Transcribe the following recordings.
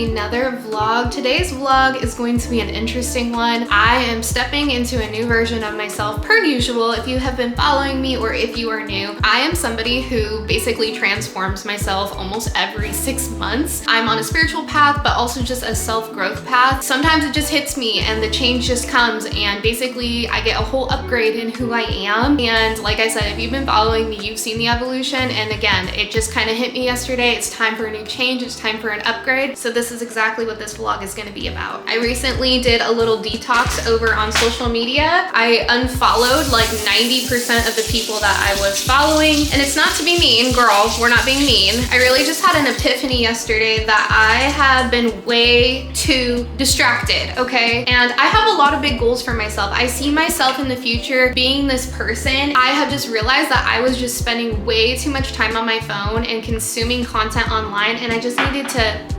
another vlog. Today's vlog is going to be an interesting one. I am stepping into a new version of myself per usual. If you have been following me or if you are new, I am somebody who basically transforms myself almost every 6 months. I'm on a spiritual path, but also just a self-growth path. Sometimes it just hits me and the change just comes, and basically I get a whole upgrade in who I am. And like I said, if you've been following me, you've seen the evolution. And again, it just kind of hit me yesterday. It's time for a new change. It's time for an upgrade. So this is exactly what this vlog is going to be about. I recently did a little detox over on social media. I unfollowed like 90% of the people that I was following. And it's not to be mean, girl, we're not being mean. I really just had an epiphany yesterday that I have been way too distracted, okay? And I have a lot of big goals for myself. I see myself in the future being this person. I have just realized that I was just spending way too much time on my phone and consuming content online, and I just needed to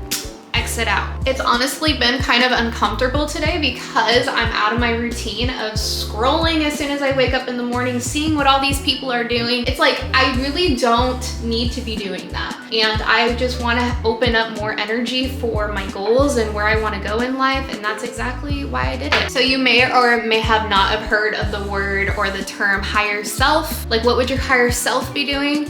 exit out. It's honestly been kind of uncomfortable today because I'm out of my routine of scrolling as soon as I wake up in the morning, seeing what all these people are doing. It's like, I really don't need to be doing that. And I just want to open up more energy for my goals and where I want to go in life. And that's exactly why I did it. So you may or may have not have heard of the word or the term higher self. Like, what would your higher self be doing?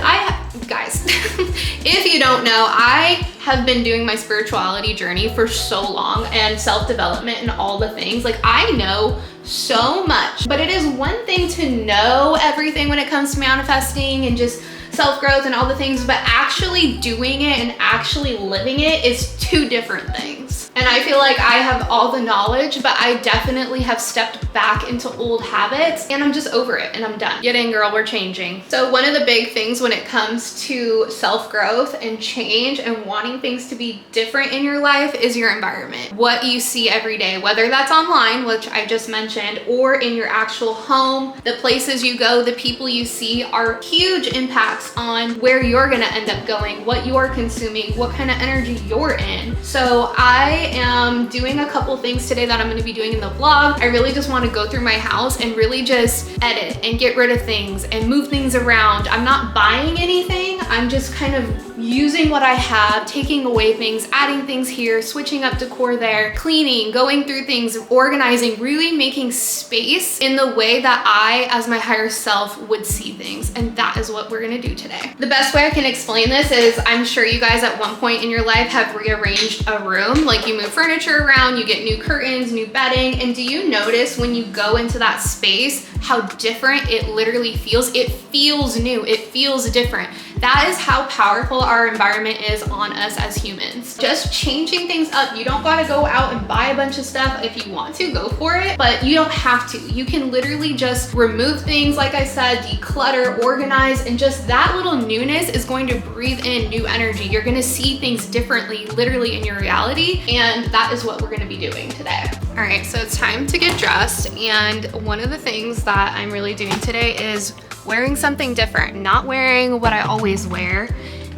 Guys, if you don't know, I have been doing my spirituality journey for so long, and self-development and all the things. Like, I know so much, but it is one thing to know everything when it comes to manifesting and just self-growth and all the things, but actually doing it and actually living it is two different things. And I feel like I have all the knowledge, but I definitely have stepped back into old habits, and I'm just over it and I'm done. Get in, girl, we're changing. So one of the big things when it comes to self-growth and change and wanting things to be different in your life is your environment. What you see every day, whether that's online, which I just mentioned, or in your actual home, the places you go, the people you see are huge impacts on where you're gonna end up going, what you're consuming, what kind of energy you're in. So I am doing a couple things today that I'm gonna be doing in the vlog. I really just wanna go through my house and really just edit and get rid of things and move things around. I'm not buying anything. I'm just kind of using what I have, taking away things, adding things here, switching up decor there, cleaning, going through things, organizing, really making space in the way that I, as my higher self, would see things. And that is what we're gonna do today. The best way I can explain this is, I'm sure you guys at one point in your life have rearranged a room. Like, you move furniture around, you get new curtains, new bedding, and do you notice when you go into that space how different it literally feels? It feels new, it feels different. That is how powerful our environment is on us as humans. Just changing things up. You don't gotta go out and buy a bunch of stuff. If you want to, go for it, but you don't have to. You can literally just remove things, like I said, declutter, organize, and just that little newness is going to breathe in new energy. You're gonna see things differently, literally in your reality, and that is what we're gonna be doing today. All right, so it's time to get dressed, and one of the things that I'm really doing today is wearing something different, not wearing what I always wear,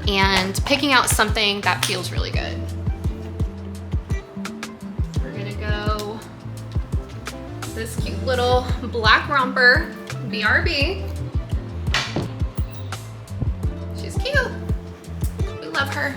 and picking out something that feels really good. We're gonna go this cute little black romper, BRB. She's cute. We love her.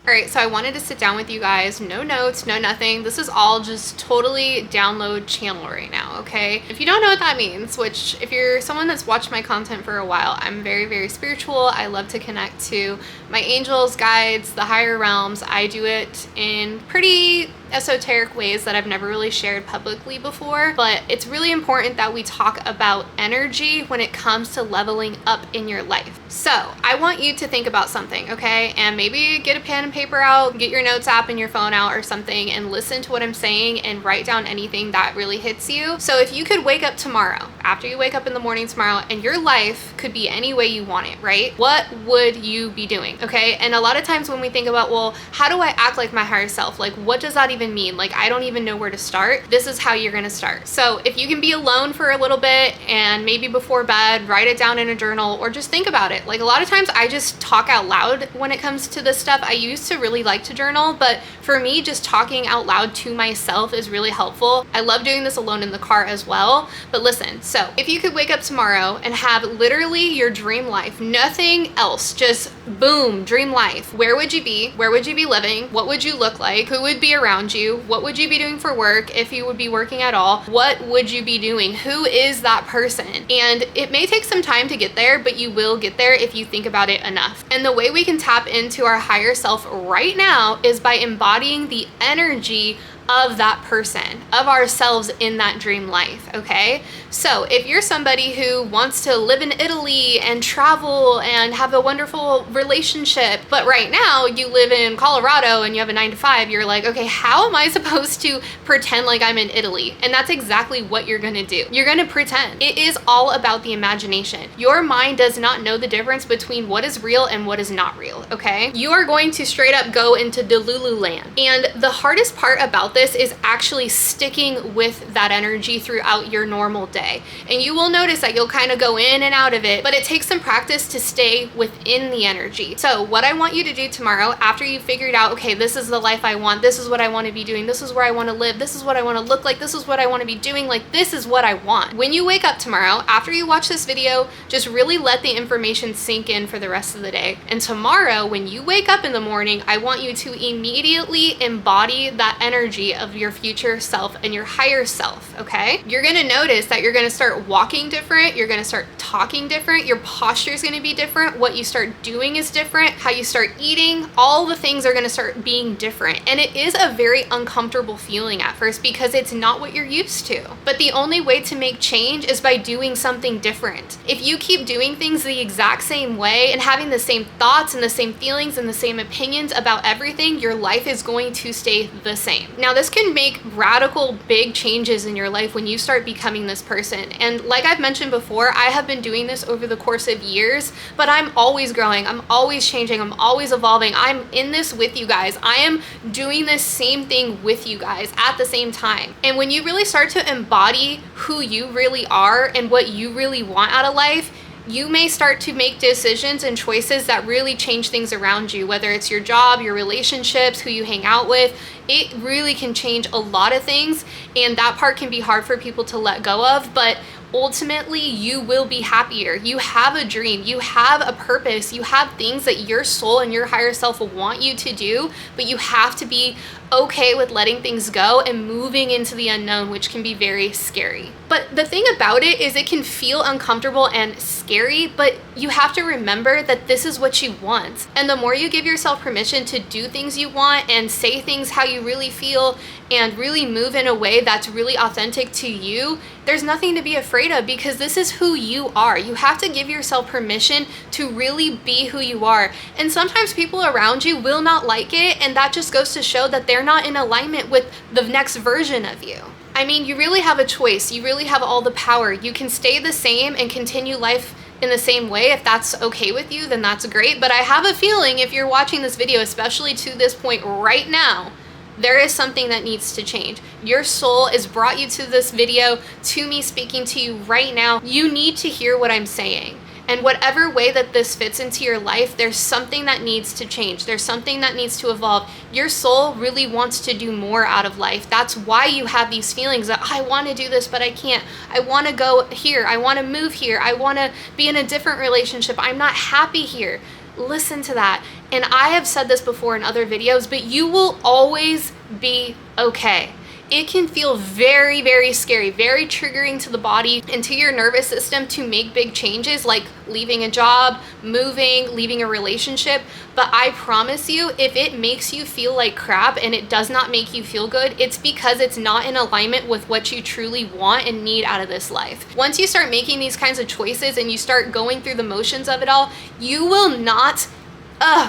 All right, so I wanted to sit down with you guys. No notes, no nothing. This is all just totally download channel right now, okay? If you don't know what that means, which if you're someone that's watched my content for a while, I'm very, very spiritual. I love to connect to my angels, guides, the higher realms. I do it in pretty esoteric ways that I've never really shared publicly before, but it's really important that we talk about energy when it comes to leveling up in your life. So I want you to think about something, okay? And maybe get a pen and paper out, get your notes app and your phone out or something, and listen to what I'm saying and write down anything that really hits you. So if you could wake up tomorrow, after you wake up in the morning tomorrow, and your life could be any way you want it, right? What would you be doing, okay? And a lot of times when we think about, well, how do I act like my higher self? Like, what does that even mean? Like, I don't even know where to start. This is how you're gonna start. So if you can be alone for a little bit and maybe before bed, write it down in a journal or just think about it. Like, a lot of times I just talk out loud when it comes to this stuff. I used to really like to journal, but for me, just talking out loud to myself is really helpful. I love doing this alone in the car as well. But listen, so if you could wake up tomorrow and have literally your dream life, nothing else, just boom, dream life, where would you be? Where would you be living? What would you look like? Who would be around you? What would you be doing for work if you would be working at all? What would you be doing? Who is that person? And it may take some time to get there, but you will get there if you think about it enough. And the way we can tap into our higher self right now is by embodying the energy of that person, of ourselves in that dream life, okay? So if you're somebody who wants to live in Italy and travel and have a wonderful relationship, but right now you live in Colorado and you have a 9-to-5, you're like, okay, how am I supposed to pretend like I'm in Italy? And that's exactly what you're gonna do. You're gonna pretend. It is all about the imagination. Your mind does not know the difference between what is real and what is not real, okay? You are going to straight up go into Delulu land. And the hardest part about this is actually sticking with that energy throughout your normal day. And you will notice that you'll kind of go in and out of it, but it takes some practice to stay within the energy. So what I want you to do tomorrow, after you've figured out, okay, this is the life I want, this is what I want to be doing, this is where I want to live, this is what I want to look like, this is what I want to be doing, like this is what I want. When you wake up tomorrow, after you watch this video, just really let the information sink in for the rest of the day. And tomorrow, when you wake up in the morning, I want you to immediately embody that energy of your future self and your higher self, okay? You're gonna notice that you're gonna start walking different, you're gonna start talking different, your posture is gonna be different, what you start doing is different, how you start eating, all the things are gonna start being different. And it is a very uncomfortable feeling at first because it's not what you're used to. But the only way to make change is by doing something different. If you keep doing things the exact same way and having the same thoughts and the same feelings and the same opinions about everything, your life is going to stay the same. Now, this can make radical big changes in your life when you start becoming this person. And like I've mentioned before, I have been doing this over the course of years, but I'm always growing, I'm always changing, I'm always evolving. I'm in this with you guys. I am doing this same thing with you guys at the same time. And when you really start to embody who you really are and what you really want out of life, you may start to make decisions and choices that really change things around you, whether it's your job, your relationships, who you hang out with. It really can change a lot of things, and that part can be hard for people to let go of, but ultimately you will be happier. You have a dream, you have a purpose, you have things that your soul and your higher self will want you to do, but you have to be okay with letting things go and moving into the unknown, which can be very scary. But the thing about it is it can feel uncomfortable and scary, but you have to remember that this is what you want. And the more you give yourself permission to do things you want and say things how you really feel and really move in a way that's really authentic to you, there's nothing to be afraid of because this is who you are. You have to give yourself permission to really be who you are. And sometimes people around you will not like it, and that just goes to show that they're not in alignment with the next version of you. I mean, you really have a choice. You really have all the power. You can stay the same and continue life in the same way. If that's okay with you, then that's great. But I have a feeling if you're watching this video, especially to this point right now, there is something that needs to change. Your soul has brought you to this video, to me speaking to you right now. You need to hear what I'm saying. And whatever way that this fits into your life, there's something that needs to change. There's something that needs to evolve. Your soul really wants to do more out of life. That's why you have these feelings that I want to do this, but I can't. I want to go here. I want to move here. I want to be in a different relationship. I'm not happy here. Listen to that. And I have said this before in other videos, but you will always be okay. it can feel very, very scary, very triggering to the body and to your nervous system to make big changes like leaving a job, moving, leaving a relationship. But I promise you, if it makes you feel like crap and it does not make you feel good, it's because it's not in alignment with what you truly want and need out of this life. Once you start making these kinds of choices and you start going through the motions of it all, you will not,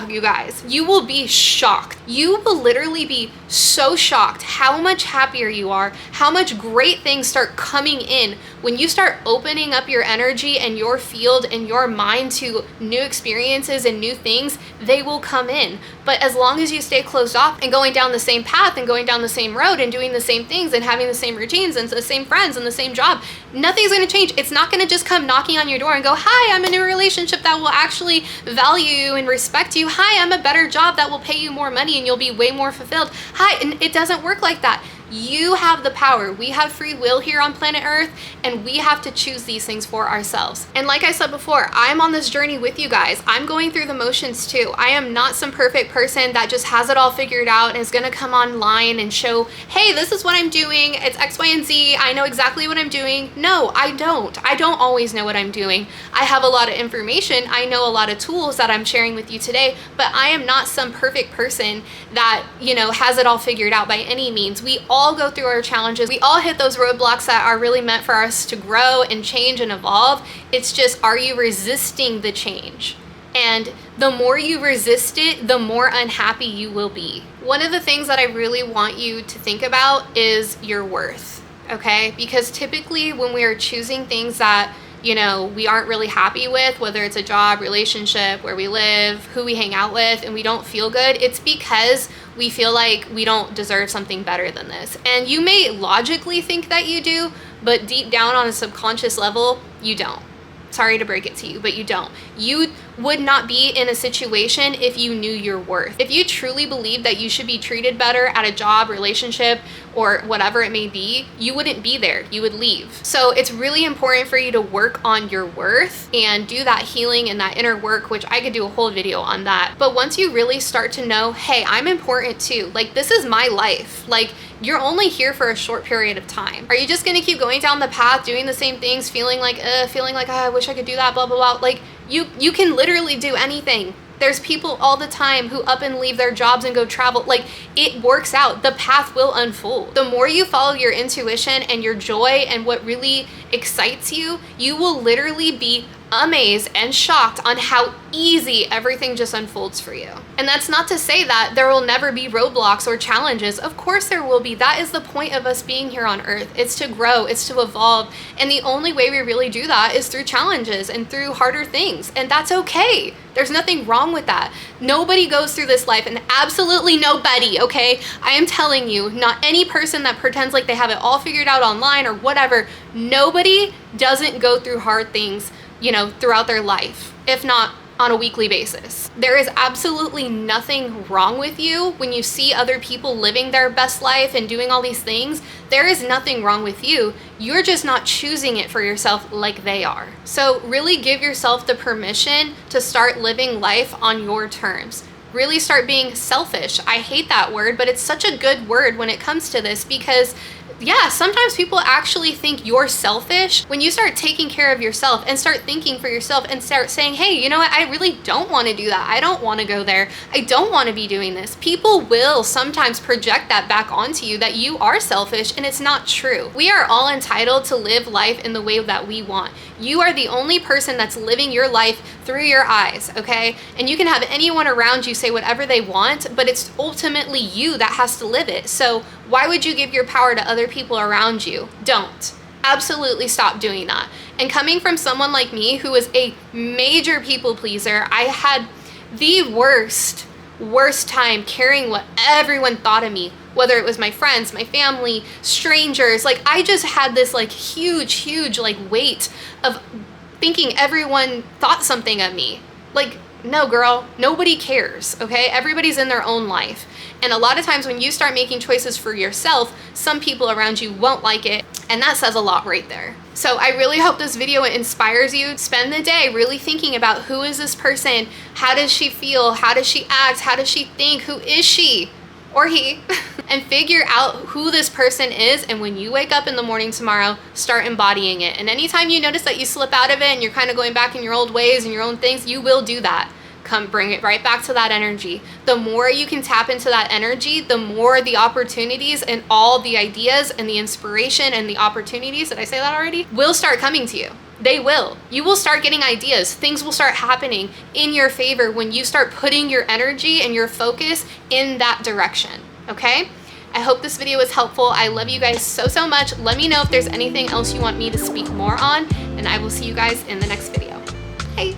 you guys, you will be shocked. You will literally be so shocked how much happier you are, how much great things start coming in when you start opening up your energy and your field and your mind to new experiences and new things. They will come in. But as long as you stay closed off and going down the same path and going down the same road and doing the same things and having the same routines and the same friends and the same job, nothing's going to change. It's not going to just come knocking on your door and go, hi, I'm in a relationship that will actually value you and respect you. Hi, I'm a better job that will pay you more money and you'll be way more fulfilled. Hi, and it doesn't work like that. You have the power. We have free will here on planet Earth, and we have to choose these things for ourselves. And like I said before, I'm on this journey with you guys. I'm going through the motions too. I am not some perfect person that just has it all figured out and is gonna come online and show, hey, this is what I'm doing. It's X, Y, and Z. I know exactly what I'm doing. No, I don't. I don't always know what I'm doing. I have a lot of information. I know a lot of tools that I'm sharing with you today, but I am not some perfect person that, you know, has it all figured out by any means. We all go through our challenges. We all hit those roadblocks that are really meant for us to grow and change and evolve. It's just, are you resisting the change? And the more you resist it, the more unhappy you will be. One of the things that I really want you to think about is your worth, okay? Because typically when we are choosing things that, you know, we aren't really happy with, whether it's a job, relationship, where we live, who we hang out with, and we don't feel good, it's because we feel like we don't deserve something better than this. And you may logically think that you do, but deep down on a subconscious level, you don't. Sorry to break it to you, but you don't. You would not be in a situation if you knew your worth. If you truly believe that you should be treated better at a job, relationship, or whatever it may be, you wouldn't be there. You would leave. So it's really important for you to work on your worth and do that healing and that inner work, which I could do a whole video on that. But once you really start to know, hey, I'm important too. Like, this is my life. Like, you're only here for a short period of time. Are you just gonna keep going down the path, doing the same things, feeling like, oh, I wish I could do that, blah, blah, blah. Like, you can literally do anything. There's people all the time who up and leave their jobs and go travel. Like, it works out. The path will unfold. The more you follow your intuition and your joy and what really excites you, you will literally be amazed and shocked on how easy everything just unfolds for you. And that's not to say that there will never be roadblocks or challenges. Of course there will be. That is the point of us being here on Earth. It's to grow, it's to evolve. And the only way we really do that is through challenges and through harder things. And that's okay. There's nothing wrong with that. Nobody goes through this life, and absolutely nobody, okay? I am telling you, not any person that pretends like they have it all figured out online or whatever, nobody doesn't go through hard things, you know, throughout their life, if not on a weekly basis. There is absolutely nothing wrong with you when you see other people living their best life and doing all these things. There is nothing wrong with you. You're just not choosing it for yourself like they are. So really give yourself the permission to start living life on your terms. Really start being selfish. I hate that word, but it's such a good word when it comes to this, because yeah, sometimes people actually think you're selfish. When you start taking care of yourself and start thinking for yourself and start saying, hey, you know what? I really don't want to do that. I don't want to go there. I don't want to be doing this. People will sometimes project that back onto you, that you are selfish, and it's not true. We are all entitled to live life in the way that we want. You are the only person that's living your life through your eyes, okay? And you can have anyone around you say whatever they want, but it's ultimately you that has to live it. So why would you give your power to other people around you? Don't. Absolutely stop doing that. And coming from someone like me who was a major people pleaser, I had the worst time caring what everyone thought of me, whether it was my friends, my family, strangers. Like, I just had this like huge like weight of thinking everyone thought something of me. Like, no, girl, nobody cares, okay? Everybody's in their own life. And a lot of times when you start making choices for yourself, some people around you won't like it. And that says a lot right there. So I really hope this video inspires you. Spend the day really thinking about, who is this person? How does she feel? How does she act? How does she think? Who is she? or he, and figure out who this person is. And when you wake up in the morning tomorrow, start embodying it. And anytime you notice that you slip out of it and you're kind of going back in your old ways and your own things, you will do that. Come bring it right back to that energy. The more you can tap into that energy, the more the opportunities and all the ideas and the inspiration and the opportunities, did I say that already, will start coming to you. They will. You will start getting ideas. Things will start happening in your favor when you start putting your energy and your focus in that direction, okay? I hope this video was helpful. I love you guys so, so much. Let me know if there's anything else you want me to speak more on, and I will see you guys in the next video. Bye.